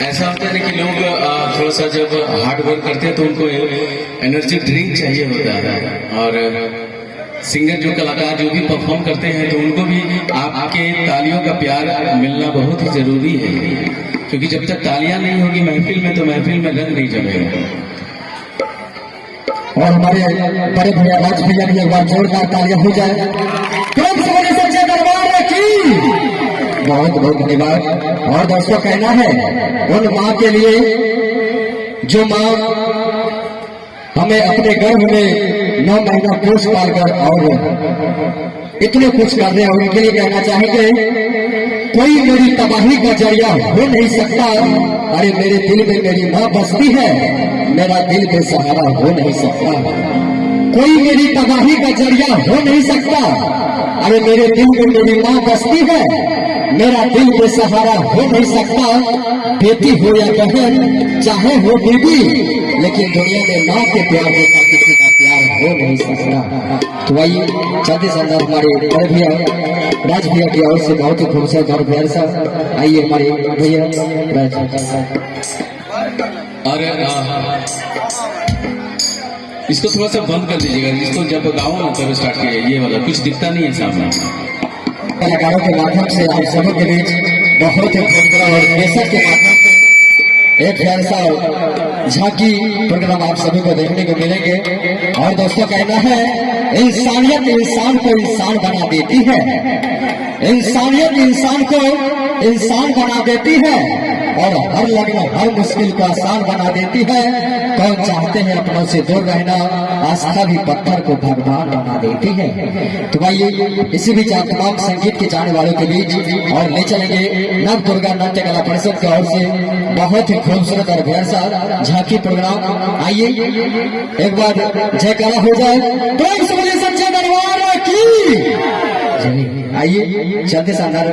ऐसा होता है कि लोग थोड़ा सा जब हार्ड वर्क करते हैं तो उनको एनर्जी ड्रिंक चाहिए होता है, और सिंगर जो कलाकार जो भी परफॉर्म करते हैं तो उनको भी आपके तालियों का प्यार मिलना बहुत ही जरूरी है, क्योंकि जब तक तालियां नहीं होगी महफिल में तो महफिल में रंग नहीं जमेगा। और हमारे बड़े भैया राज भैया की एक बार जोरदार तालियां हो जाए। सच्चे दरबार की बहुत बहुत धन्यवाद। और दोस्तों कहना है उन माँ के लिए जो माँ हमें अपने गर्भ में 9 महीना पोष पाल कर और इतने कुछ कर रहे हैं, उनके लिए कहना चाहेंगे कोई मेरी तबाही का जरिया हो नहीं सकता। अरे मेरे दिल में मेरी माँ बसती है, मेरा दिल बेसहारा हो नहीं सकता। कोई मेरी तबाही का जरिया हो नहीं सकता। अरे मेरे दिल में मेरी माँ बसती है, मेरा दिल बेसहारा हो नहीं सकता। बेटी हो या बहन चाहे हो बीवी, लेकिन दुनिया में माँ के प्यार जैसा किसी का प्यार हो नहीं सकता। तो आइए चलते संदर्भ हमारे बड़े भैया राज भैया की ओर से बहुत ही खूबसूरत और प्यार सा। आइए हमारे भैया और इसको थोड़ा सा बंद कर दीजिएगा, इसको जब गाऊं ना तब स्टार्ट कीजिए। ये वाला कुछ दिखता नहीं है सामने। कलाकारों के माध्यम से आप सबों के बीच बहुत ही खूबसूरत और बेसक के माध्यम से एक प्यार सा झांकी प्रोग्राम आप सभी को देखने को मिलेंगे। और दोस्तों कहना है इंसानियत इंसान को इंसान बना देती है, इंसानियत इंसान को इंसान बना देती है, और हर लगना हर मुश्किल को आसान बना देती है। कौन चाहते हैं अपनों से दूर रहना, आस्था भी पत्थर को भगवान बना देती है। तो भाई इसी बीच आप तमाम संगीत के जाने वालों के बीच और ले चलेंगे नव दुर्गा नाट्य कला परिषद की ओर से बहुत ही खूबसूरत और प्यार सा झांकी प्रोग्राम। आइए एक बार जयकारा हो जाए, प्रेम से बोलिए सच्चे दरबार की। आइए चलते शानदार